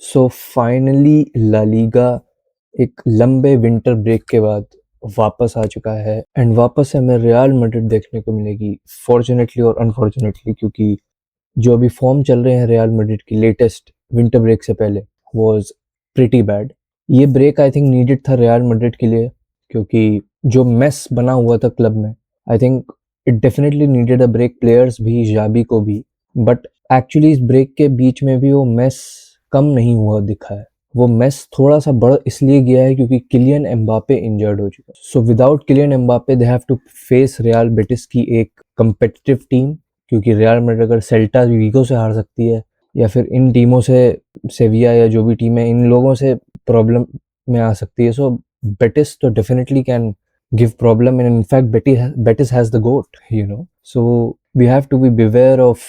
So finally La Liga एक लंबे winter break के बाद वापस आ चुका है एंड वापस से हमें रियल मैड्रिड देखने को मिलेगी, फॉर्चुनेटली और अनफॉर्चुनेटली, क्योंकि जो अभी फॉर्म चल रहे हैं रियल मैड्रिड की लेटेस्ट विंटर ब्रेक से पहले वाज प्रिटी बैड। ये ब्रेक आई थिंक नीडेड था रियल मैड्रिड के लिए, क्योंकि जो मेस बना हुआ था क्लब में, I think it definitely needed a break, players भी, जाबी को भी। बट एक्चुअली इस ब्रेक के बीच में भी वो मेस कम नहीं हुआ दिखा है। वो मेस थोड़ा सा बढ़ इसलिए गया है क्योंकि किलियन एम्बापे इंजर्ड हो चुका है। So without Kylian Mbappe they have to face Real Betis की एक कंपेटिटिव टीम, क्योंकि रियल मैड्रिड अगर सेल्टा वीगो से हार सकती है या फिर इन टीमों से, सेविया या जो भी टीम है, इन लोगों से प्रॉब्लम में आ सकती है। सो बेटिस तो definitely can give problem, and in fact Betis has the goat, so we have to be beware of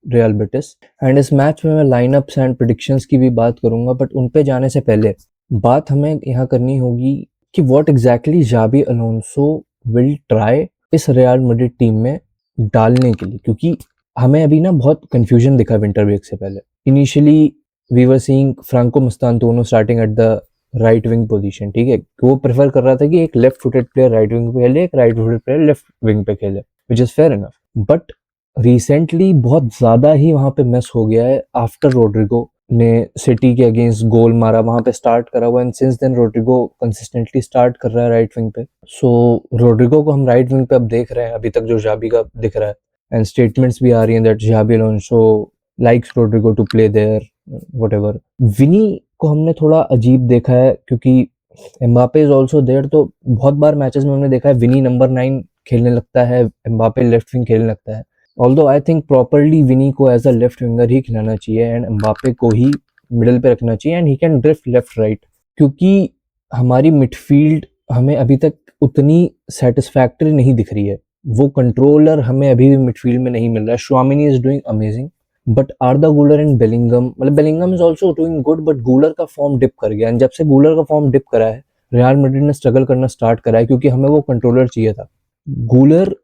Real Betis। And इस मैच में मैं लाइनअप्स एंड प्रेडिक्शंस की भी बात करूंगा, बट उन पे जाने से पहले बात हमें यहाँ करनी होगी कि what exactly Xabi Alonso will try इस रियल मैड्रिड टीम में डालने के लिए, क्योंकि हमें अभी ना बहुत कंफ्यूजन दिखा विंटर ब्रेक से पहले। Initially we were seeing Franco Mastantuono starting at the right wing position, ठीक है। वो प्रेफर कर रहा था कि एक left footed player right wing पे खेले, एक right footed player left wing पे खेले, which is fair enough. But recently बहुत ज्यादा ही वहां पे मिस हो गया है आफ्टर रोड्रिगो ने सिटी के अगेंस्ट गोल मारा, वहां पे स्टार्ट करा हुआ, and since then Rodrigo consistently start कर रहा है राइट विंग पे। सो रोड्रिगो को हम राइट विंग पे अब देख रहे हैं, अभी तक जो जाबी का दिख रहा है, एंड स्टेटमेंट्स भी आ रही हैं that Xabi Alonso likes Rodrigo to play there, whatever. Vini को हमने थोड़ा अजीब देखा है क्योंकि एम्बापे इज ऑल्सो देयर, तो बहुत बार मैचेस में हमने देखा है विनी नंबर 9 खेलने लगता है, एम्बापे लेफ्ट विंग खेलने लगता है। ऑल्दो आई थिंक प्रॉपरली विनी को एज अ लेफ्ट विंगर ही खिलाना चाहिए एंड एम्बापे को ही मिडल पे रखना चाहिए, and he can drift left right, क्योंकि हमारी मिडफील्ड हमें अभी तक उतनी सेटिस्फैक्टरी नहीं दिख रही है। वो कंट्रोलर हमें अभी भी मिडफील्ड में नहीं मिल रहा है। Tchouameni is doing amazing, but Arda Guler and Bellingham, मतलब Bellingham is also doing good, but Guler का फॉर्म डिप कर गया, एंड जब से गूलर का फॉर्म डिप करा है रियल मैड्रिड ने स्ट्रगल करना स्टार्ट करा है, क्योंकि हमें वो कंट्रोलर चाहिए था। Guler,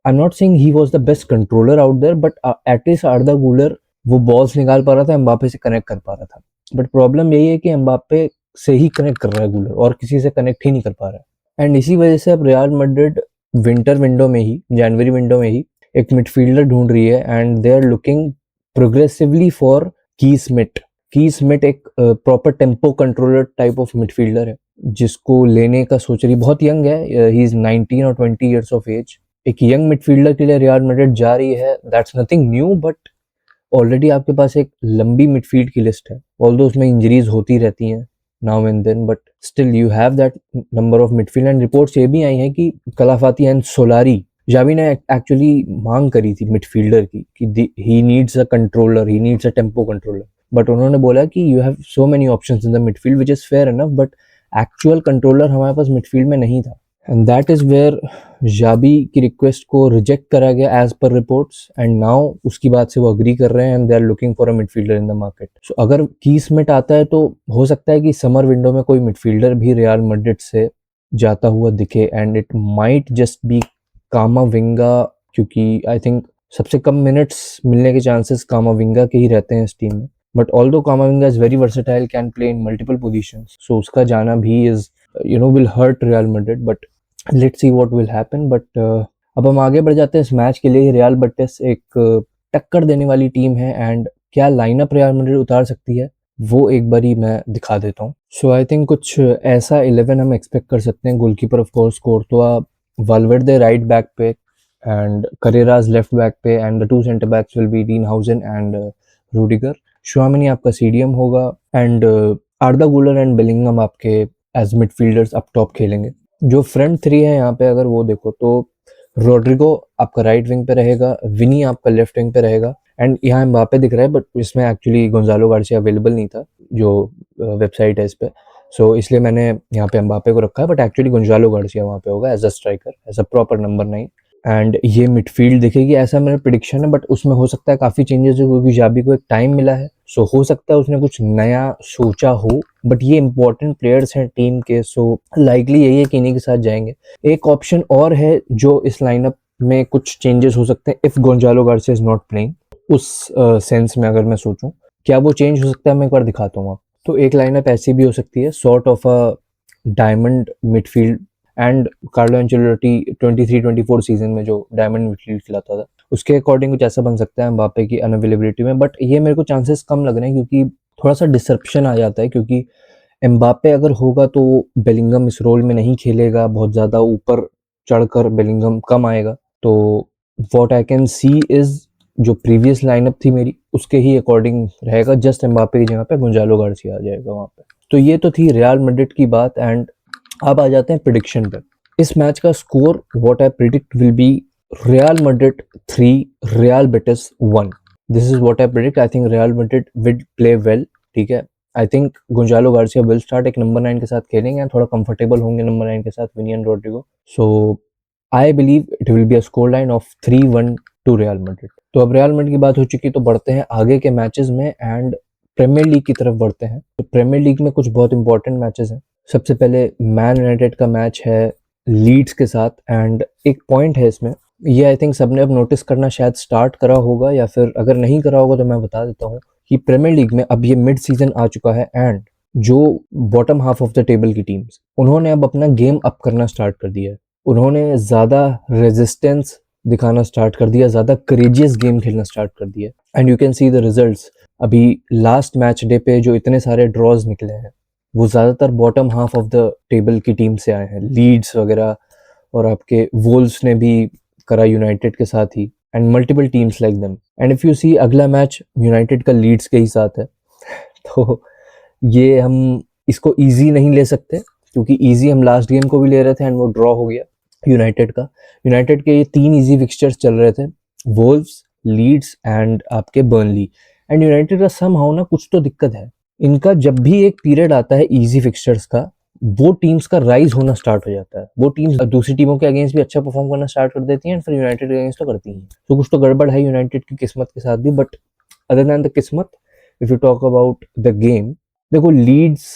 I am not saying he was the best controller out there, but at least Arda Guler वो बॉल्स निकाल पा रहा था, एम्बापे से कनेक्ट कर पा रहा था। बट प्रॉब्लम यही है कि एम्बापे से ही कनेक्ट कर रहा है गूलर, और किसी से कनेक्ट ही नहीं कर पा रहा है। एंड इसी वजह से अब रियल मैड्रिड विंटर विंडो में ही, जनवरी विंडो में ही एक मिडफील्डर ढूंढ रही है, and they are looking progressively for Kees Smit. Kees Smit एक proper tempo controller type of midfielder है, जिसको लेने का सोच रही, बहुत यंग है, ही इज 19 और 20 इयर्स ऑफ एज। एक यंग मिडफील्डर के लिए रियल मैड्रिड जा रही है, that's nothing new, but already आपके पास एक लंबी मिडफील्ड की लिस्ट है, ऑल्दो उसमें इंजरीज होती रहती हैं now and then, but still you have that number of midfield. And reports ये भी आई हैं कि कलाफाती एंड सोलारी, जावी ने एक्चुअली मांग करी थी मिडफील्डर की कि he needs a controller, he needs a tempo controller, but उन्होंने बोला कि you have so many options in the midfield which is fair enough, but actual controller हमारे पास मिडफील्ड में नहीं था, एंड दैट इज वेयर जाबी की रिक्वेस्ट को रिजेक्ट करा गया as per reports, and now उसकी बात से वो अग्री कर रहे हैं, and they are looking for a midfielder in the market. So अगर की स्मिथ आता है तो हो सकता है कि समर विंडो में कोई मिडफील्डर भी रियल मैड्रिड से जाता हुआ दिखे, and it might just be कामाविंगा, क्योंकि आई थिंक सबसे कम मिनट्स मिलने के चांसेस कामाविंगा के ही रहते हैं इस टीम में। But although Camavinga is very versatile, can play in multiple positions, so उसका जाना भी is will hurt Real Madrid, but let's see what will happen. But अब हम आगे बढ़ जाते हैं इस मैच के लिए। रियल बेटिस एक टक्कर देने वाली टीम है, एंड क्या लाइनअप रियल मैड्रिड उतार सकती है वो एक बारी मैं दिखा देता हूँ। सो आई थिंक कुछ ऐसा 11 हम एक्सपेक्ट कर सकते हैं। Goalkeeper of course Courtois, Valverde right back पे एंड करेरास लेफ्ट बैक पे, and the two centre backs will be Dean Huijsen and Rudiger. Tchouameni आपका सीडीएम होगा, and Arda Guler and Bellingham आपके एज मिडफील्डर्स अप टॉप खेलेंगे। जो front three है यहाँ पे अगर वो देखो तो रोड्रिगो आपका राइट विंग पे रहेगा, विनी आपका लेफ्ट विंग पे रहेगा, एंड यहाँ एम्बापे दिख रहा है, बट इसमें एक्चुअली गोंजालो गार्सिया अवेलेबल नहीं था जो वेबसाइट है इस पे, सो इसलिए मैंने यहाँ पे एम्बापे को रखा है, बट एक्चुअली गोंजालो गार्सिया वहाँ पे होगा as a striker, as a proper number 9। And ये मिडफील्ड दिखेगी ऐसा मेरा प्रिडिक्शन है, बट उसमें हो सकता है काफ़ी चेंजेस हो, क्योंकि जाबी को एक टाइम मिला है, सो हो सकता है उसने कुछ नया सोचा हो, बट ये इंपॉर्टेंट प्लेयर्स हैं टीम के, सो लाइकली यही है कि इन्हीं के साथ जाएंगे। एक ऑप्शन और है जो इस लाइनअप में कुछ चेंजेस हो सकते हैं if Gonzalo Garcia is not playing, उस सेंस में अगर मैं सोचूं क्या वो चेंज हो सकता है, मैं एक बार दिखाता हूँ आपको। तो एक लाइनअप ऐसी भी हो सकती है, sort of a diamond midfield, and Carlo Ancelotti 23-24 season में जो डायमंड मिडफील्ड खिलाता था, उसके अकॉर्डिंग कुछ ऐसा बन सकता है एम्बापे की अनअवेलेबिलिटी में। बट ये मेरे को चांसेस कम लग रहे हैं, क्योंकि थोड़ा सा डिसरप्शन आ जाता है, क्योंकि एम्बापे अगर होगा तो बेलिंगम इस रोल में नहीं खेलेगा, बहुत ज़्यादा ऊपर चढ़कर बेलिंगम कम आएगा। तो what I can see is, जो प्रीवियस लाइनअप थी मेरी उसके ही अकॉर्डिंग रहेगा, जस्ट एम्बापे की जगह पे गोंजालो गार्सिया आ जाएगा वहाँ पे। तो ये तो थी रियल मैड्रिड की बात, एंड अब आ जाते हैं प्रिडिक्शन पे। इस मैच का score what I predict will be real Madrid 3, real Betis 1। This is what I predict. I think real Madrid will play well, ठीक है। I think Gonzalo Garcia will start, एक number 9 के साथ खेलेंगे, थोड़ा कंफर्टेबल होंगे number 9 के साथ, Vini and Rodrigo. So I believe it will be a score line of 3-1 to Real Madrid. तो अब रियल मैड्रिड की बात हो चुकी, तो बढ़ते हैं आगे के मैचेस में एंड प्रीमियर लीग की तरफ बढ़ते हैं। तो प्रीमियर लीग में कुछ बहुत इंपॉर्टेंट मैचेस हैं। सबसे पहले मैन यूनाइटेड का मैच है लीड्स के साथ, एंड एक पॉइंट है इसमें, ये आई थिंक सबने अब नोटिस करना शायद स्टार्ट करा होगा, या फिर अगर नहीं करा होगा तो मैं बता देता हूँ कि प्रीमियर लीग में अब ये मिड सीजन आ चुका है, एंड जो bottom half of the table की टीम्स, उन्होंने अब अपना गेम अप करना स्टार्ट कर दिया है। उन्होंने ज़्यादा रेजिस्टेंस दिखाना स्टार्ट कर दिया, ज़्यादा करेजियस गेम खेलना स्टार्ट कर दिया, and you can see the results. अभी लास्ट मैच डे पे जो इतने सारे ड्रॉज निकले हैं, वो ज़्यादातर bottom half of the table की टीम से आए हैं, लीड्स वगैरह, और आपके वोल्स ने भी करा यूनाइटेड के साथ ही, and multiple teams like them. And if you see, अगला मैच यूनाइटेड का लीड्स के ही साथ है, तो ये हम इसको इजी नहीं ले सकते, क्योंकि इजी हम लास्ट गेम को भी ले रहे थे एंड वो ड्रॉ हो गया यूनाइटेड का। यूनाइटेड के ये 3 इजी फिक्सचर्स चल रहे थे, वोल्व्स, लीड्स एंड आपके बर्नली। एंड यूनाइटेड का समहाउ ना कुछ तो दिक्कत है, इनका जब भी एक पीरियड आता है इजी फिक्सचर्स का, वो टीम्स का राइज होना स्टार्ट हो जाता है, वो टीम्स दूसरी टीमों के अगेंस्ट भी अच्छा परफॉर्म करना स्टार्ट कर देती हैं, एंड फिर यूनाइटेड के अगेंस्ट तो करती हैं। तो कुछ तो गड़बड़ है यूनाइटेड की किस्मत के साथ भी। बट अदर दैन द किस्मत, if you talk about the game, देखो Leeds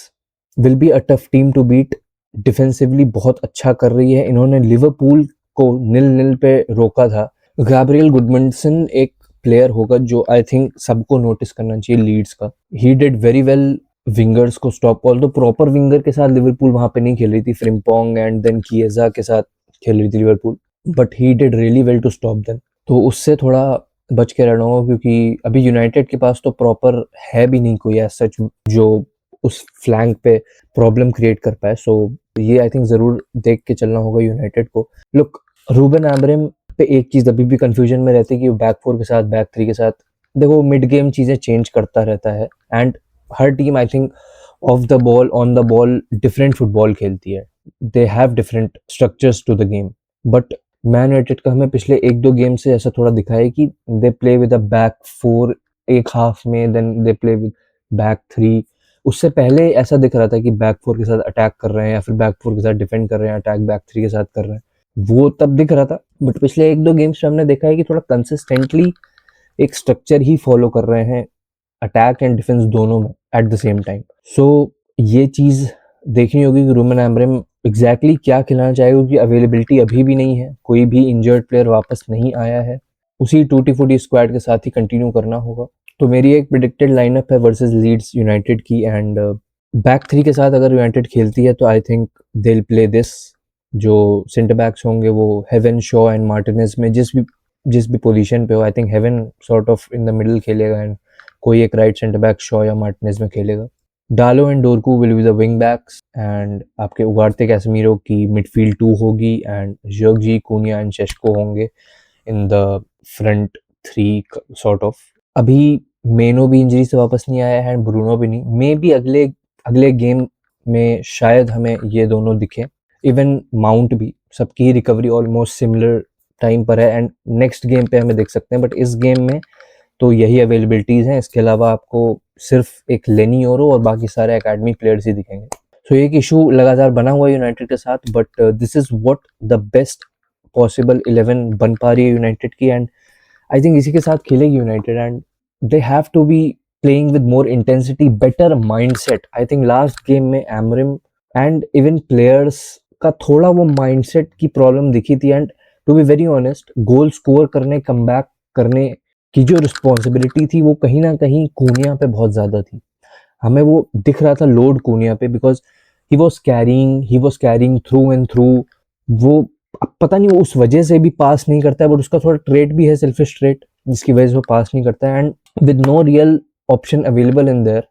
will be a tough team to beat. Defensively बहुत अच्छा कर रही है, इन्होंने लिवरपूल को 0-0 पे रोका था। गैब्रियल गुडमंसन एक प्लेयर होगा जो आई थिंक सबको नोटिस करना चाहिए लीड्स का। He did very well wingers को स्टॉप, ऑल तो प्रॉपर विंगर के साथ लिवरपूल वहां पे नहीं खेल रही थी, फ्रिम्पोंग एंड देन किएजा के साथ खेल रही थी Liverpool, but he did really well to stop them. तो उससे थोड़ा बच के रहना होगा, क्योंकि अभी यूनाइटेड के पास तो प्रॉपर है भी नहीं कोई ऐसा सच जो उस फ्लैंक पे प्रॉब्लम क्रिएट कर पाए। सो ये आई थिंक जरूर देख के चलना होगा यूनाइटेड को। लुक, रूबन आमरिम पे एक चीज अभी भी कंफ्यूजन में रहती है कि बैक 4 के साथ, बैक 3 के साथ, देखो मिड गेम चीजें चेंज करता रहता है, एंड हर team I think of the ball, on the ball different football खेलती है, they have different structures to the game. But Man United का हमें पिछले 1-2 गेम से ऐसा थोड़ा दिखा है कि they play with a back 4 एक हाफ में, then they play with back 3। उससे पहले ऐसा दिख रहा था कि बैक 4 के साथ अटैक कर रहे हैं, या फिर बैक 4 के साथ डिफेंड कर रहे हैं, अटैक बैक 3 के साथ कर रहे हैं, वो तब दिख रहा था। बट पिछले 1-2 गेम्स में हमने देखा है कि थोड़ा कंसिस्टेंटली एक स्ट्रक्चर ही फॉलो कर रहे हैं, अटैक एंड डिफेंस दोनों में एट द सेम टाइम। सो ये चीज़ देखनी होगी कि रूबन आमरिम एग्जैक्टली क्या खिलाना चाहेगा, क्योंकि अवेलेबिलिटी अभी भी नहीं है, कोई भी इंजर्ड प्लेयर वापस नहीं आया है, उसी टूटी फूटी स्क्वाड के साथ ही कंटिन्यू करना होगा। तो मेरी एक प्रिडिक्टेड लाइनअप है वर्सेस लीड्स यूनाइटेड की, एंड बैक 3 के साथ अगर यूनाइटेड खेलती है तो आई think they will play this. जो सेंटर बैक्स होंगे वो हेवन, शॉ एंड मार्टिनेज में जिस भी पोजीशन पे हो, I think Heaven sort of in the middle खेलेगा, एंड कोई एक राइट सेंटर बैक शॉ या मार्टिनेज में खेलेगा। Dalot and Dorgu will be the wing backs, and आपके उगारते कैसमीरो की मिडफील्ड 2 होगी, एंड जर्गजी, कूनिया एंड शेशको होंगे in the front 3 sort of. अभी मेनो भी इंजरी से वापस नहीं आया है, एंड ब्रूनो भी नहीं। मे बी अगले अगले गेम में शायद हमें ये दोनों दिखे, इवन माउंट भी, सबकी ही रिकवरी ऑलमोस्ट सिमिलर टाइम पर है, एंड नेक्स्ट गेम पे हमें देख सकते हैं। बट इस गेम में तो यही अवेलेबिलिटीज़ हैं, इसके अलावा आपको सिर्फ एक लेनी ओरो और बाकी सारे एकेडमी प्लेयर्स ही दिखेंगे। सो एक इशू लगातार बना हुआ है यूनाइटेड के साथ, but this is what the best possible 11 बन पा रही है यूनाइटेड की, एंड आई थिंक इसी के साथ खेलेगी United, and they have to be playing with more intensity, better mindset. I think last game में एमरिम एंड इवन प्लेयर्स का थोड़ा वो माइंडसेट की प्रॉब्लम दिखी थी, and to be very honest, goal score करने, कमबैक करने की जो रिस्पॉन्सिबिलिटी थी वो कहीं ना कहीं कूनिया पे बहुत ज़्यादा थी। हमें वो दिख रहा था लोड कूनिया पे, because he was carrying through and through. वो अब पता नहीं वो उस वजह से भी पास नहीं करता है, बट उसका थोड़ा ट्रेट भी है, सेल्फिश ट्रेट, जिसकी वजह से वो पास नहीं करता है। And with no real option available in there,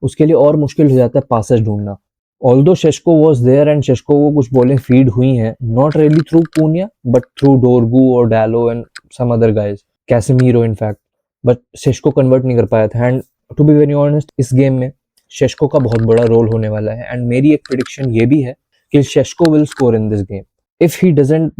उसके लिए और मुश्किल हो जाता है पासेस ढूंढना। Although Sesko was there and Sesko को कुछ बॉलें फीड हुई हैं, not really through Cunha but through Dorgu और Dalot and some other guys, Casemiro in fact, but Sesko convert नहीं कर पाया था। And to be very honest, इस गेम में शेस्को का बहुत बड़ा रोल होने वाला है। एंड मेरी एक प्रिडिक्शन ये भी है कि Sesko will score in this game. If he doesn't,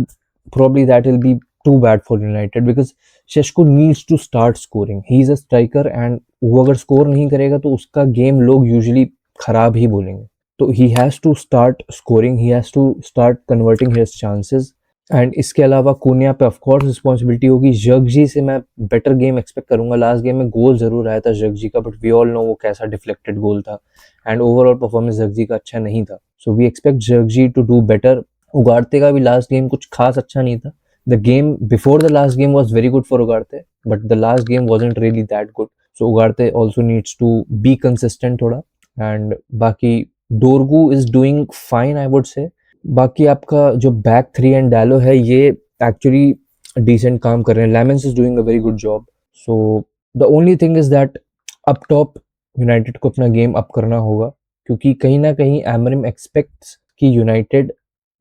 probably that will be too bad for United because Sesko needs to start scoring. He is a striker and वो अगर स्कोर नहीं करेगा तो उसका गेम लोग यूजुअली खराब ही बोलेंगे। तो he has to start scoring, he has to start converting his chances। And इसके अलावा कूनिया पे ऑफ कोर्स रिस्पॉन्सिबिलिटी होगी। जगजी से मैं बेटर गेम एक्सपेक्ट करूंगा। लास्ट गेम में गोल जरूर आया था जगजी का, बट वी ऑल नो वो कैसा डिफ्लेक्टेड गोल था एंड ओवरऑल परफॉर्मेंस जगजी का अच्छा नहीं था। So we expect Zirkzee to do better. Ugarte का भी लास्ट गेम कुछ खास अच्छा नहीं था। The game before the last game was very good for Ugarte, but the last game wasn't really that good. So Ugarte also needs to be consistent थोड़ा। And बाकी Dorgu is doing fine I would say. बाकी आपका जो back three and डालो है ये actually decent काम कर रहे हैं। Lemons is doing a very good job. So the only thing is that up top United को अपना गेम अप करना होगा, क्योंकि कहीं ना कहीं एमरिम एक्सपेक्ट्स कि यूनाइटेड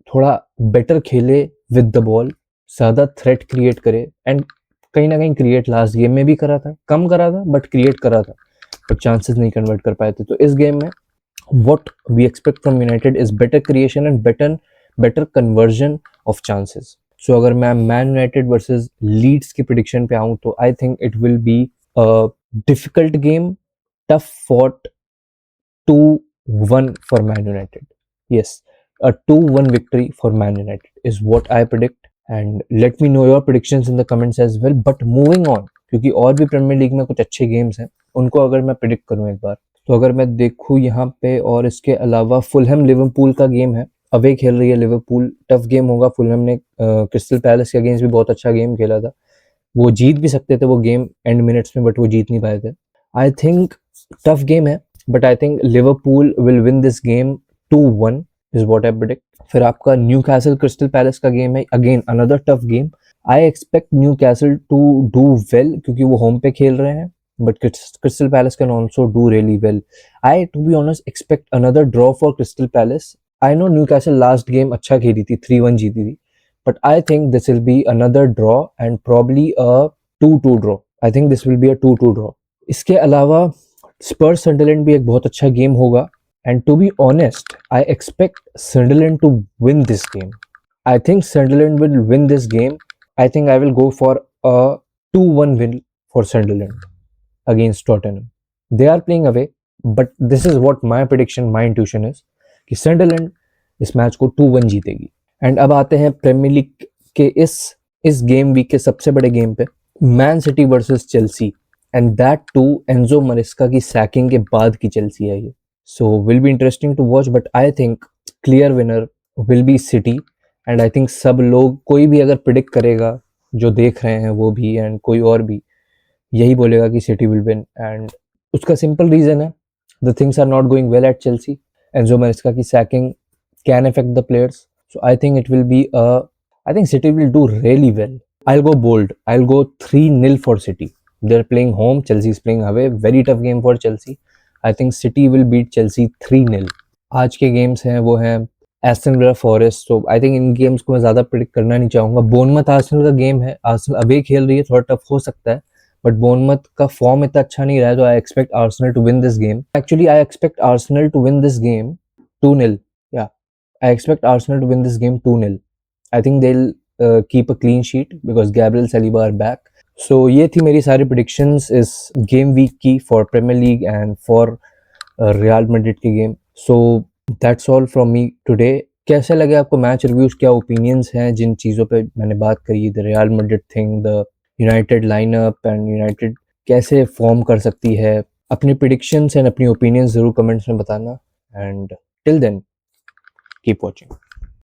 थोड़ा बेटर खेले विद द बॉल, ज़्यादा थ्रेट क्रिएट करे। एंड कहीं ना कहीं क्रिएट लास्ट गेम में भी करा था, कम करा था बट क्रिएट करा था, बट चांसेस नहीं कन्वर्ट कर पाए थे। तो इस गेम में what we expect from United is better creation and better conversion of chances. So अगर मैं मैन यूनाइटेड वर्सेस लीड्स की प्रिडिक्शन पे आऊँ तो आई think it will be a difficult game, tough fought 2-1 for Man United. Yes, a 2-1 victory for Man United is what I predict. And let me know your predictions in the comments as well. But moving on, क्योंकि और भी premiere league में कुछ अच्छे games हैं, उनको अगर मैं प्रिडिक्ट करूँ एक बार, तो अगर मैं देखूँ यहाँ पे, और इसके अलावा फुलहम लिवरपूल का गेम है, अवे खेल रही है लिवरपूल, टफ गेम होगा। फुलहम ने क्रिस्टल पैलेस के अगेंस्ट भी बहुत अच्छा गेम खेला था, वो जीत भी सकते थे वो गेम एंड मिनट्स में, बट वो जीत नहीं पाए थे। आई थिंक टफ गेम है, but I think Liverpool will win this game 2-1 is what I predict. फिर आपका न्यू कैसल क्रिस्टल पैलेस का गेम है, again another tough game. I expect Newcastle to do well क्योंकि वो home पे खेल रहे हैं, but Crystal Palace can also do really well. I, to be honest, expect another draw for Crystal Palace. I know Newcastle last game अच्छा खेली थी, 3-1 जीती थी, but I think this will be another draw and probably a 2-2 draw. I think this will be a 2-2 draw. इसके अलावा Spurs Sunderland भी एक बहुत अच्छा गेम होगा, and to be honest, I expect Sunderland to win this game. I think Sunderland will win this game. I think I will go for a 2-1 win for Sunderland against Tottenham. They are playing away, but this is what my prediction, my intuition is कि सनडरलैंड इस match को 2-1 जीतेगी। And अब आते हैं premiere league के इस game week के सबसे बड़े गेम पे, Man City versus Chelsea, and that to Enzo Maresca की सैकिंग के बाद की चेल्सी है ये। So will be interesting to watch, but I think clear winner will be City. And I think सब लोग, कोई भी अगर प्रिडिक्ट करेगा, जो देख रहे हैं वो भी एंड कोई और भी, यही बोलेगा कि सिटी विल विन। एंड उसका सिंपल रीजन है, the things are not going well at Chelsea. Enzo Maresca की sacking can affect the players, so I think it will be I think City will do really well. I'll go bold. I'll go 3-0 for City. They're playing home, Chelsea is playing away. Very tough game for Chelsea. I think City will beat Chelsea 3-0. आज के games हैं वो हैं Aston villa forest, तो I think in games को मैं ज़्यादा predict करना नहीं चाहूँगा। बोर्नमथ आर्सेनल का गेम है, आर्सेनल अवे खेल रही है, थोड़ा टफ हो सकता है, बट बोर्नमथ का फॉर्म इतना अच्छा नहीं रहा है, तो I expect Arsenal to win this game. Actually I expect Arsenal to win this game 2-0. या I expect Arsenal to win this game 2-0. I think they keep a clean sheet because Gabriel Saliba are back. So ये थी मेरी सारी predictions इस game week की for Premier League and for Real Madrid की game. So that's all from me today. कैसे लगे आपको मैच रिव्यूज, क्या ओपिनियंस हैं जिन चीज़ों पे मैंने बात करी, the Real Madrid thing, the United lineup and United कैसे फॉर्म कर सकती है। अपनी प्रिडिक्शंस एंड अपनी ओपिनियंस ज़रूर कमेंट्स में बताना, and till then keep watching.